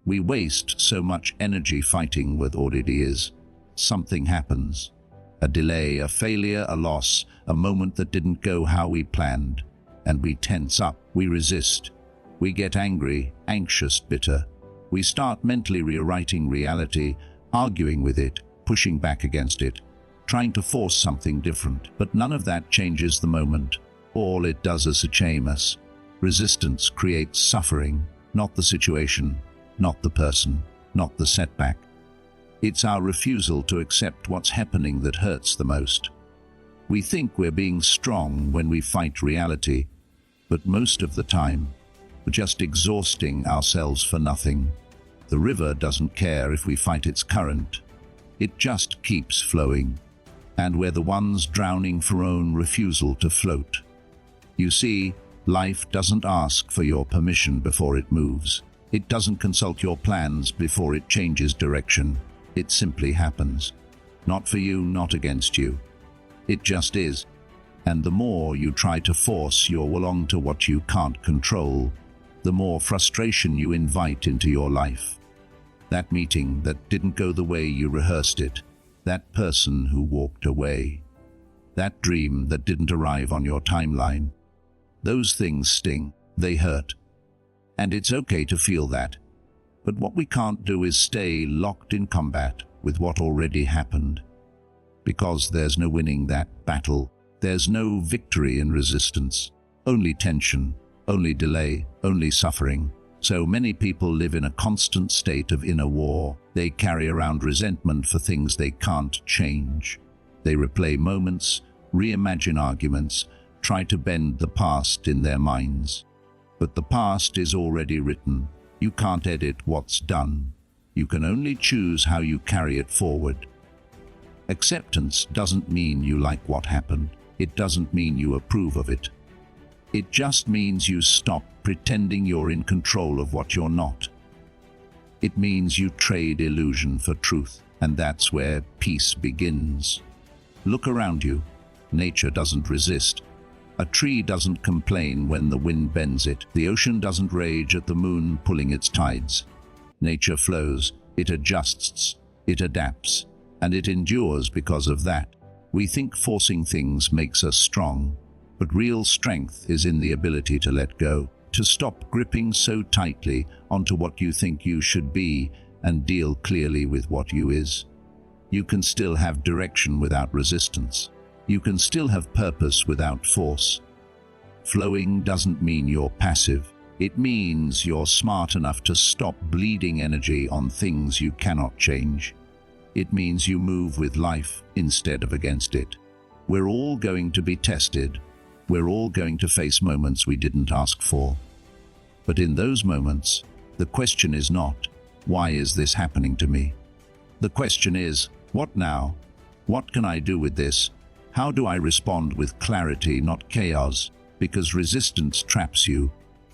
We waste so much energy fighting with what it is. Something happens. A delay, a failure, a loss, a moment that didn't go how we planned. And we tense up, we resist. We get angry, anxious, bitter. We start mentally rewriting reality, arguing with it, pushing back against it, trying to force something different. But none of that changes the moment. All it does is shame us. Resistance creates suffering, not the situation, not the person, not the setback. It's our refusal to accept what's happening that hurts the most. We think we're being strong when we fight reality, but most of the time, we're just exhausting ourselves for nothing. The river doesn't care if we fight its current. It just keeps flowing, and we're the ones drowning for our own refusal to float. You see, life doesn't ask for your permission before it moves. It doesn't consult your plans before it changes direction. It simply happens. Not for you, not against you. It just is. And the more you try to force your will onto what you can't control, the more frustration you invite into your life. That meeting that didn't go the way you rehearsed it, that person who walked away, that dream that didn't arrive on your timeline. Those things sting, they hurt. And it's okay to feel that. But what we can't do is stay locked in combat with what already happened. Because there's no winning that battle. There's no victory in resistance. Only tension, only delay, only suffering. So many people live in a constant state of inner war. They carry around resentment for things they can't change. They replay moments, reimagine arguments, try to bend the past in their minds. But the past is already written. You can't edit what's done. You can only choose how you carry it forward. Acceptance doesn't mean you like what happened. It doesn't mean you approve of it. It just means you stop pretending you're in control of what you're not. It means you trade illusion for truth, and that's where peace begins. Look around you. Nature doesn't resist. A tree doesn't complain when the wind bends it. The ocean doesn't rage at the moon pulling its tides. Nature flows, it adjusts, it adapts, and it endures because of that. We think forcing things makes us strong, but real strength is in the ability to let go, to stop gripping so tightly onto what you think you should be and deal clearly with what you is. You can still have direction without resistance. You can still have purpose without force. Flowing doesn't mean you're passive. It means you're smart enough to stop bleeding energy on things you cannot change. It means you move with life instead of against it. We're all going to be tested. We're all going to face moments we didn't ask for. But in those moments, the question is not, why is this happening to me? The question is, what now? What can I do with this? How do I respond with clarity, not chaos? Because resistance traps you,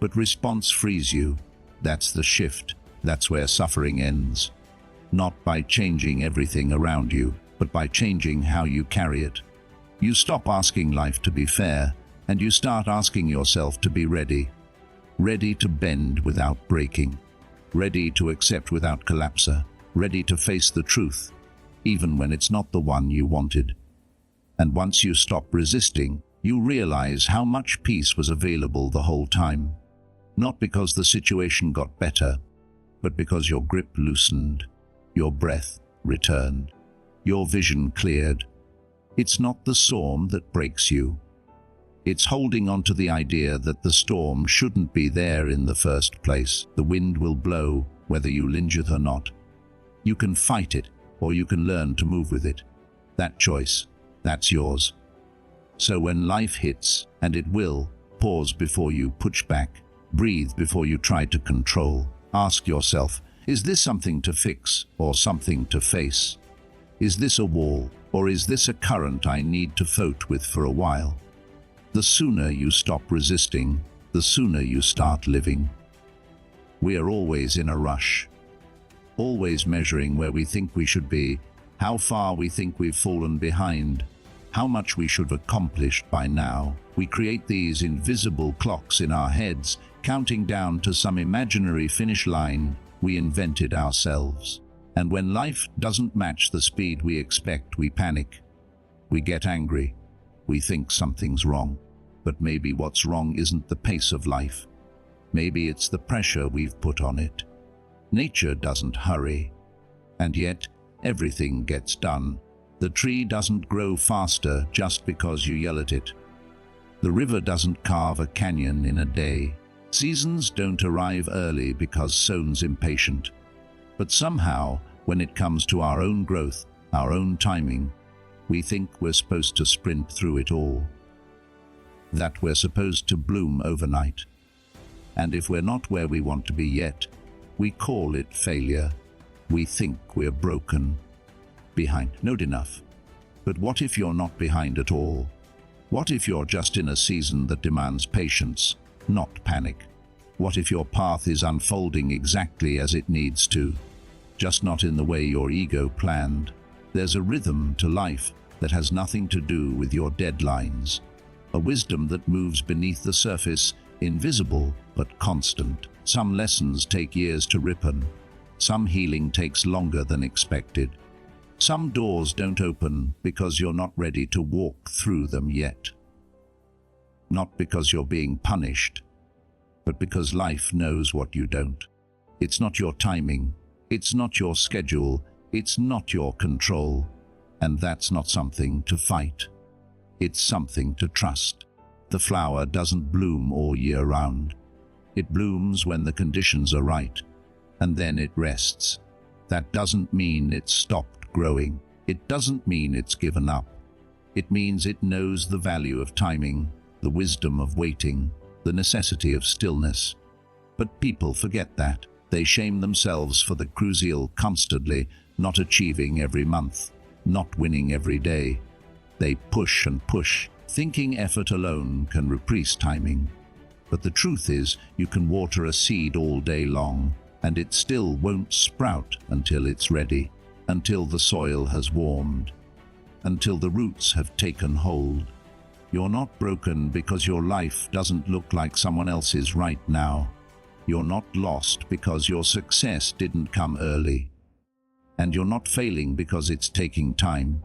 but response frees you. That's the shift. That's where suffering ends. Not by changing everything around you, but by changing how you carry it. You stop asking life to be fair, and you start asking yourself to be ready. Ready to bend without breaking. Ready to accept without collapse. Ready to face the truth, even when it's not the one you wanted. And once you stop resisting, you realize how much peace was available the whole time. Not because the situation got better, but because your grip loosened, your breath returned, your vision cleared. It's not the storm that breaks you. It's holding on to the idea that the storm shouldn't be there in the first place. The wind will blow, whether you lunge it or not. You can fight it, or you can learn to move with it. That choice, that's yours. So when life hits, and it will, pause before you push back. Breathe before you try to control. Ask yourself, is this something to fix or something to face? Is this a wall, or is this a current I need to float with for a while? The sooner you stop resisting, the sooner you start living. We are always in a rush, always measuring where we think we should be, how far we think we've fallen behind, how much we should have accomplished by now. We create these invisible clocks in our heads, counting down to some imaginary finish line, we invented ourselves. And when life doesn't match the speed we expect, we panic. We get angry. We think something's wrong. But maybe what's wrong isn't the pace of life. Maybe it's the pressure we've put on it. Nature doesn't hurry. And yet, everything gets done. The tree doesn't grow faster just because you yell at it. The river doesn't carve a canyon in a day. Seasons don't arrive early because sown's impatient. But somehow, when it comes to our own growth, our own timing, we think we're supposed to sprint through it all. That we're supposed to bloom overnight. And if we're not where we want to be yet, we call it failure. We think we're broken, behind, not enough. But what if you're not behind at all? What if you're just in a season that demands patience, not panic? What if your path is unfolding exactly as it needs to, just not in the way your ego planned? There's a rhythm to life that has nothing to do with your deadlines, a wisdom that moves beneath the surface, invisible but constant. Some lessons take years to ripen. Some healing takes longer than expected. Some doors don't open because you're not ready to walk through them yet. Not because you're being punished, but because life knows what you don't. It's not your timing, it's not your schedule, it's not your control, and that's not something to fight. It's something to trust. The flower doesn't bloom all year round. It blooms when the conditions are right, and then it rests. That doesn't mean it's stopped growing. It doesn't mean it's given up. It means it knows the value of timing, the wisdom of waiting, the necessity of stillness. But people forget that. They shame themselves for the crucial constantly, not achieving every month, not winning every day. They push and push, thinking effort alone can replace timing. But the truth is, you can water a seed all day long, and it still won't sprout until it's ready, until the soil has warmed, until the roots have taken hold. You're not broken because your life doesn't look like someone else's right now. You're not lost because your success didn't come early. And you're not failing because it's taking time.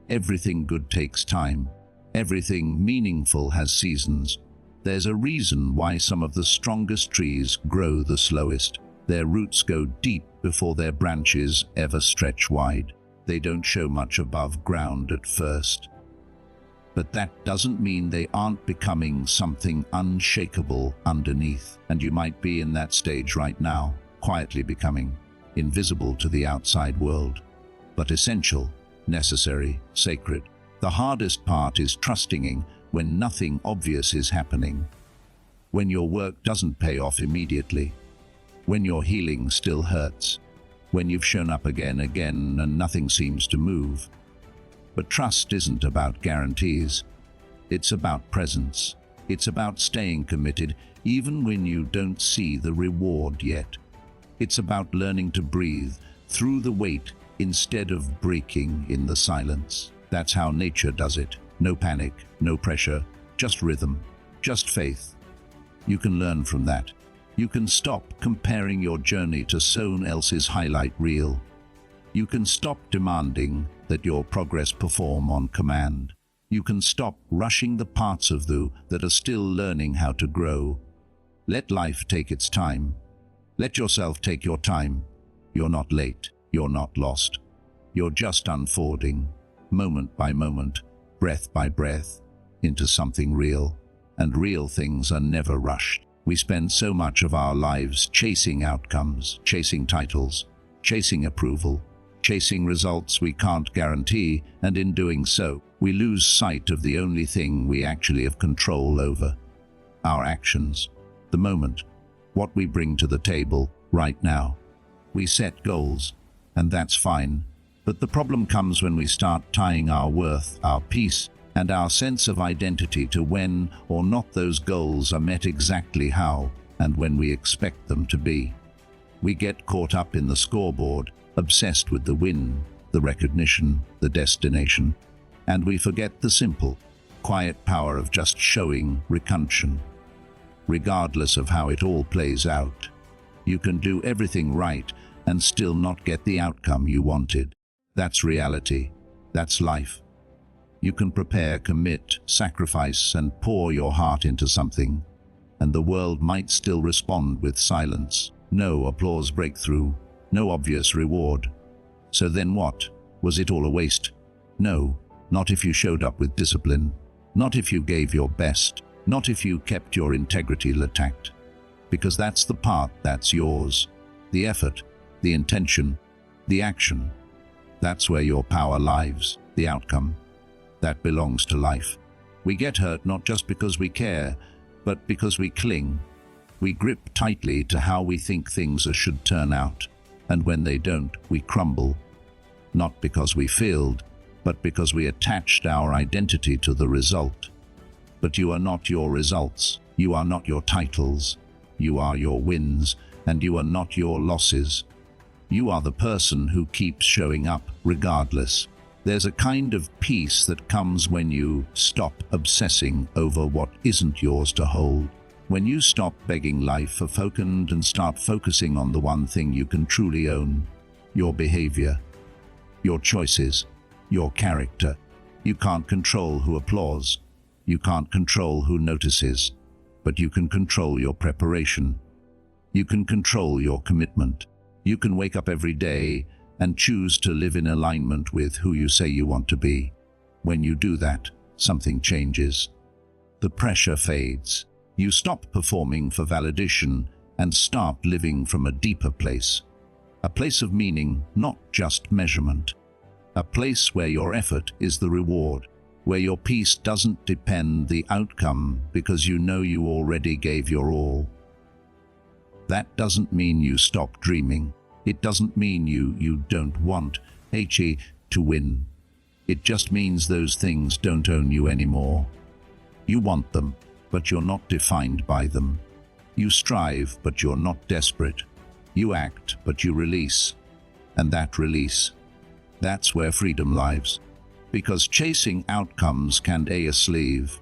Everything good takes time. Everything meaningful has seasons. There's a reason why some of the strongest trees grow the slowest. Their roots go deep before their branches ever stretch wide. They don't show much above ground at first. But that doesn't mean they aren't becoming something unshakable underneath. And you might be in that stage right now, quietly becoming, invisible to the outside world, but essential, necessary, sacred. The hardest part is trusting when nothing obvious is happening, when your work doesn't pay off immediately, when your healing still hurts, when you've shown up again and nothing seems to move. But trust isn't about guarantees. It's about presence. It's about staying committed even when you don't see the reward yet. It's about learning to breathe through the weight instead of breaking in the silence. That's how nature does it. No panic, no pressure, just rhythm, just faith. You can learn from that. You can stop comparing your journey to someone else's highlight reel. You can stop demanding that your progress perform on command. You can stop rushing the parts of you that are still learning how to grow. Let life take its time. Let yourself take your time. You're not late. You're not lost. You're just unfolding, moment by moment, breath by breath, into something real. And real things are never rushed. We spend so much of our lives chasing outcomes, chasing titles, chasing approval, chasing results we can't guarantee, and in doing so, we lose sight of the only thing we actually have control over: our actions, the moment, what we bring to the table right now. We set goals, and that's fine, but the problem comes when we start tying our worth, our peace, and our sense of identity to when or not those goals are met, exactly how and when we expect them to be. We get caught up in the scoreboard, obsessed with the win, the recognition, the destination, and we forget the simple, quiet power of just showing recognition. Regardless of how it all plays out, You can do everything right and still not get the outcome you wanted. That's reality. That's life. You can prepare, commit, sacrifice, and pour your heart into something, and the world might still respond with silence. No applause breakthrough, no obvious reward. So then what? Was it all a waste? No, not if you showed up with discipline, not if you gave your best, not if you kept your integrity intact. Because that's the part that's yours. The effort, the intention, the action. That's where your power lies, the outcome. That belongs to life. We get hurt not just because we care, but because we cling. We grip tightly to how we think things should turn out, and when they don't, we crumble. Not because we failed, but because we attached our identity to the result. But you are not your results. You are not your titles. You are your wins, and you are not your losses. You are the person who keeps showing up regardless. There's a kind of peace that comes when you stop obsessing over what isn't yours to hold. When you stop begging life for focus and start focusing on the one thing you can truly own: your behavior, your choices, your character. You can't control who applauds. You can't control who notices, but you can control your preparation. You can control your commitment. You can wake up every day and choose to live in alignment with who you say you want to be. When you do that, something changes. The pressure fades. You stop performing for validation and start living from a deeper place. A place of meaning, not just measurement. A place where your effort is the reward, where your peace doesn't depend the outcome because you know you already gave your all. That doesn't mean you stop dreaming. It doesn't mean you don't want to win. It just means those things don't own you anymore. You want them, but you're not defined by them. You strive, but you're not desperate. You act, but you release. And that release, that's where freedom lies. Because chasing outcomes can be a slave.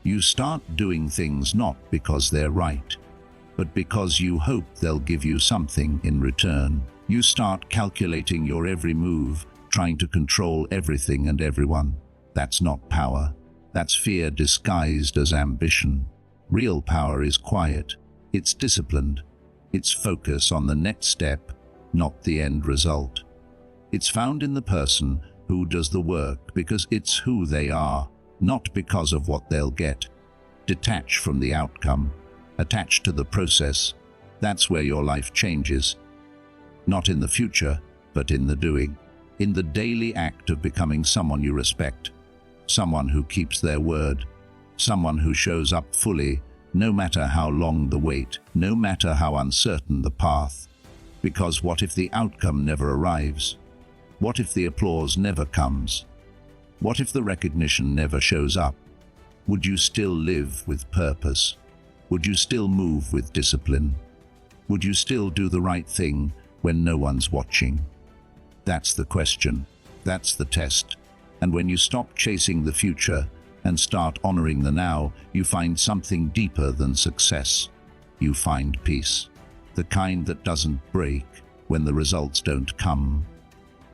You start doing things not because they're right, but because you hope they'll give you something in return. You start calculating your every move, trying to control everything and everyone. That's not power. That's fear disguised as ambition. Real power is quiet. It's disciplined. It's focus on the next step, not the end result. It's found in the person who does the work because it's who they are, not because of what they'll get. Detach from the outcome. Attached to the process. That's where your life changes. Not in the future, but in the doing. In the daily act of becoming someone you respect. Someone who keeps their word. Someone who shows up fully, no matter how long the wait, no matter how uncertain the path. Because what if the outcome never arrives? What if the applause never comes? What if the recognition never shows up? Would you still live with purpose? Would you still move with discipline? Would you still do the right thing when no one's watching? That's the question. That's the test. And when you stop chasing the future and start honoring the now, you find something deeper than success. You find peace. The kind that doesn't break when the results don't come.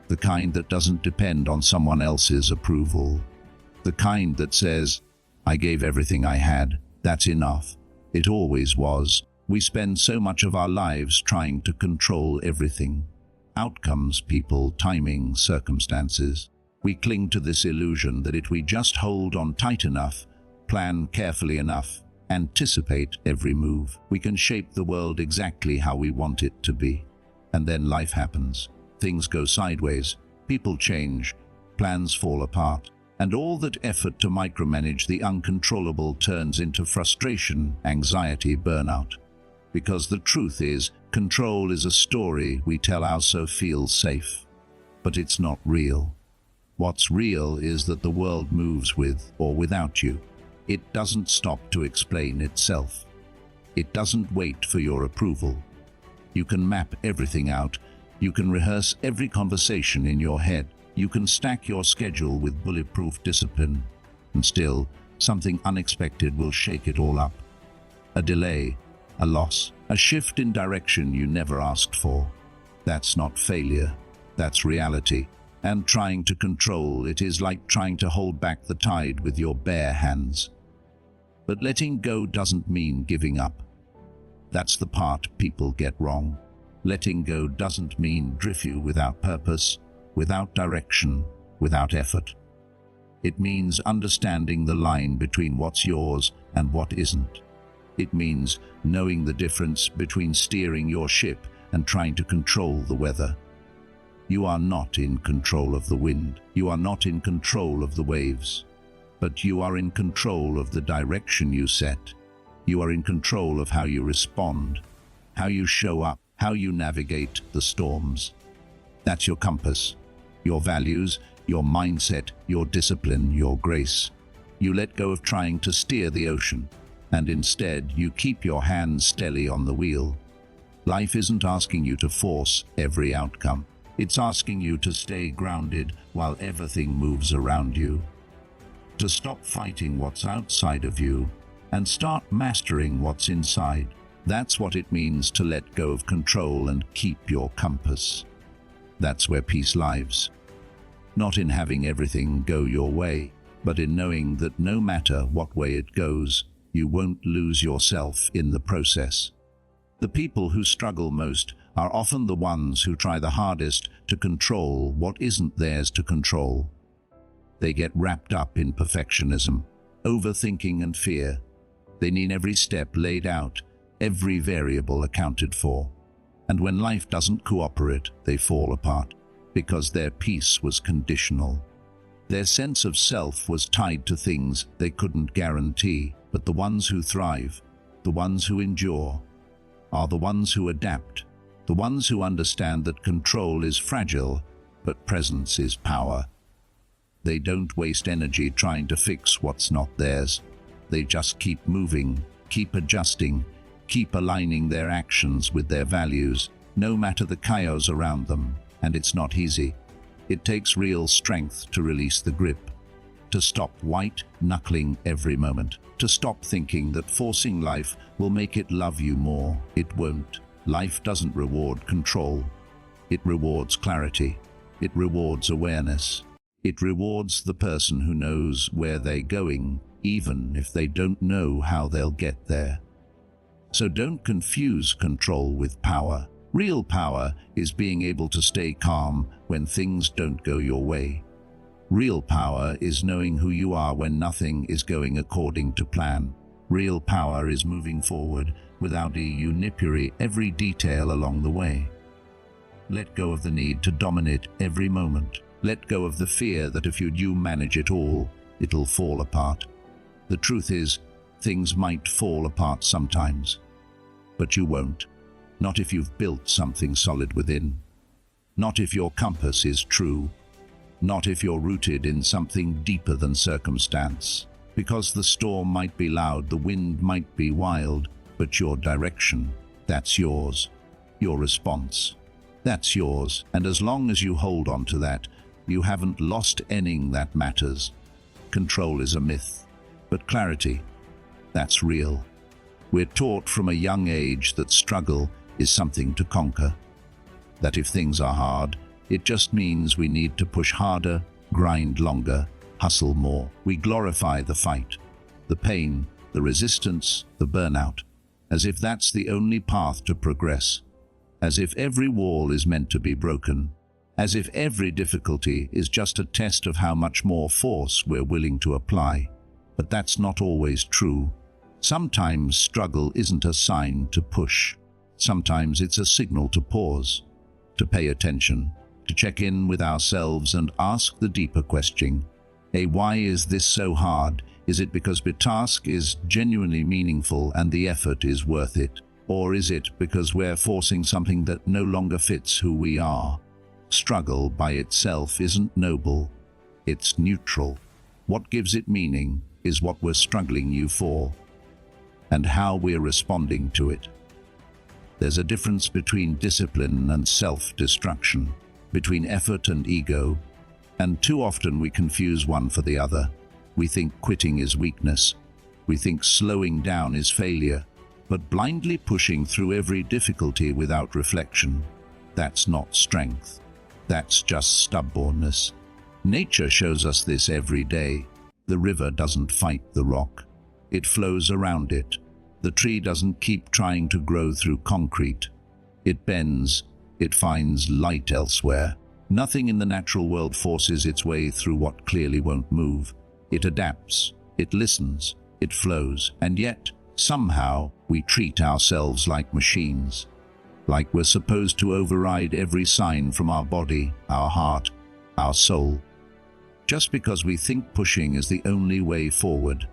The kind that doesn't depend on someone else's approval. The kind that says, I gave everything I had. That's enough. It always was. We spend so much of our lives trying to control everything. Outcomes, people, timing, circumstances. We cling to this illusion that if we just hold on tight enough, plan carefully enough, anticipate every move, we can shape the world exactly how we want it to be. And then life happens. Things go sideways, people change, plans fall apart. And all that effort to micromanage the uncontrollable turns into frustration, anxiety, burnout. Because the truth is, control is a story we tell ourselves feels safe. But it's not real. What's real is that the world moves with or without you. It doesn't stop to explain itself. It doesn't wait for your approval. You can map everything out. You can rehearse every conversation in your head. You can stack your schedule with bulletproof discipline, and still, something unexpected will shake it all up. A delay, a loss, a shift in direction you never asked for. That's not failure, that's reality. And trying to control it is like trying to hold back the tide with your bare hands. But letting go doesn't mean giving up. That's the part people get wrong. Letting go doesn't mean drift you without purpose, without direction, without effort. It means understanding the line between what's yours and what isn't. It means knowing the difference between steering your ship and trying to control the weather. You are not in control of the wind. You are not in control of the waves. But you are in control of the direction you set. You are in control of how you respond, how you show up, how you navigate the storms. That's your compass, your values, your mindset, your discipline, your grace. You let go of trying to steer the ocean, and instead you keep your hands steady on the wheel. Life isn't asking you to force every outcome. It's asking you to stay grounded while everything moves around you. To stop fighting what's outside of you and start mastering what's inside. That's what it means to let go of control and keep your compass. That's where peace lives. Not in having everything go your way, but in knowing that no matter what way it goes, you won't lose yourself in the process. The people who struggle most are often the ones who try the hardest to control what isn't theirs to control. They get wrapped up in perfectionism, overthinking and fear. They need every step laid out, every variable accounted for. And when life doesn't cooperate, they fall apart, because their peace was conditional. Their sense of self was tied to things they couldn't guarantee. But the ones who thrive, the ones who endure, are the ones who adapt, the ones who understand that control is fragile, but presence is power. They don't waste energy trying to fix what's not theirs. They just keep moving, keep adjusting, keep aligning their actions with their values, no matter the chaos around them. And it's not easy. It takes real strength to release the grip, to stop white-knuckling every moment, to stop thinking that forcing life will make it love you more. It won't. Life doesn't reward control. It rewards clarity. It rewards awareness. It rewards the person who knows where they're going, even if they don't know how they'll get there. So don't confuse control with power. Real power is being able to stay calm when things don't go your way. Real power is knowing who you are when nothing is going according to plan. Real power is moving forward without you nitpicking every detail along the way. Let go of the need to dominate every moment. Let go of the fear that if you manage it all, it'll fall apart. The truth is, things might fall apart sometimes, but you won't. Not if you've built something solid within. Not if your compass is true. Not if you're rooted in something deeper than circumstance. Because the storm might be loud, the wind might be wild, but your direction, that's yours. Your response, that's yours. And as long as you hold on to that, you haven't lost anything that matters. Control is a myth, but clarity, that's real. We're taught from a young age that struggle is something to conquer. That if things are hard, it just means we need to push harder, grind longer, hustle more. We glorify the fight, the pain, the resistance, the burnout, as if that's the only path to progress, as if every wall is meant to be broken, as if every difficulty is just a test of how much more force we're willing to apply. But that's not always true. Sometimes struggle isn't a sign to push. Sometimes it's a signal to pause, to pay attention, to check in with ourselves and ask the deeper question. Why is this so hard? Is it because the task is genuinely meaningful and the effort is worth it? Or is it because we're forcing something that no longer fits who we are? Struggle by itself isn't noble, it's neutral. What gives it meaning is what we're struggling you for, and how we're responding to it. There's a difference between discipline and self-destruction, between effort and ego, and too often we confuse one for the other. We think quitting is weakness. We think slowing down is failure. But blindly pushing through every difficulty without reflection, that's not strength. That's just stubbornness. Nature shows us this every day. The river doesn't fight the rock. It flows around it. The tree doesn't keep trying to grow through concrete. It bends. It finds light elsewhere. Nothing in the natural world forces its way through what clearly won't move. It adapts. It listens. It flows. And yet, somehow, we treat ourselves like machines. Like we're supposed to override every sign from our body, our heart, our soul. Just because we think pushing is the only way forward.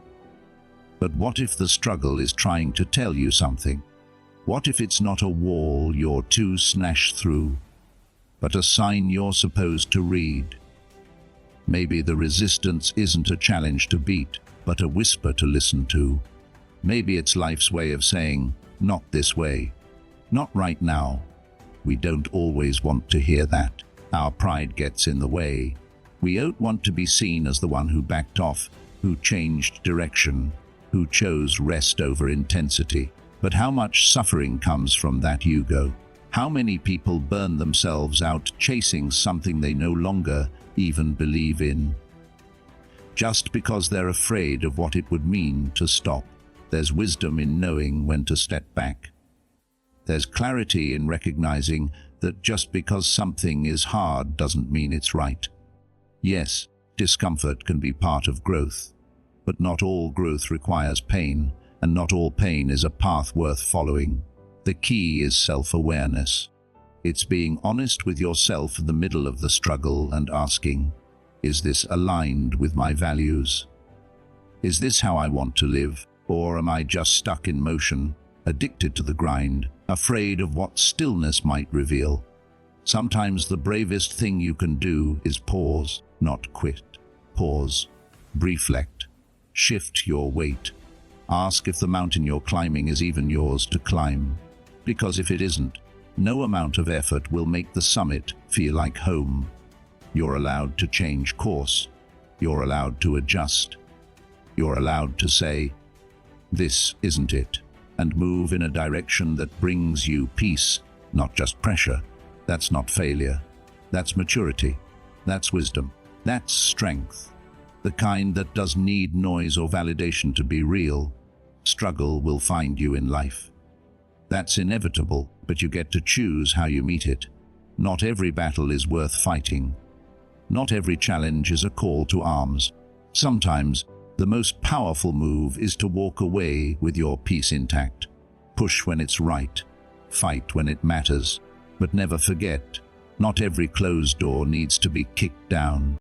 But what if the struggle is trying to tell you something? What if it's not a wall you're too smashed through, but a sign you're supposed to read? Maybe the resistance isn't a challenge to beat, but a whisper to listen to. Maybe it's life's way of saying, not this way, not right now. We don't always want to hear that. Our pride gets in the way. We don't want to be seen as the one who backed off, who changed direction, who chose rest over intensity. But how much suffering comes from that ego? How many people burn themselves out chasing something they no longer even believe in? Just because they're afraid of what it would mean to stop. There's wisdom in knowing when to step back. There's clarity in recognizing that just because something is hard doesn't mean it's right. Yes, discomfort can be part of growth, but not all growth requires pain, and not all pain is a path worth following. The key is self-awareness. It's being honest with yourself in the middle of the struggle and asking, is this aligned with my values? Is this how I want to live? Or am I just stuck in motion, addicted to the grind, afraid of what stillness might reveal? Sometimes the bravest thing you can do is pause, not quit. Pause, reflect, shift your weight. Ask if the mountain you're climbing is even yours to climb. Because if it isn't, no amount of effort will make the summit feel like home. You're allowed to change course. You're allowed to adjust. You're allowed to say, this isn't it, and move in a direction that brings you peace, not just pressure. That's not failure. That's maturity. That's wisdom. That's strength. The kind that doesn't need noise or validation to be real. Struggle will find you in life. That's inevitable, but you get to choose how you meet it. Not every battle is worth fighting. Not every challenge is a call to arms. Sometimes, the most powerful move is to walk away with your peace intact. Push when it's right. Fight when it matters. But never forget, not every closed door needs to be kicked down.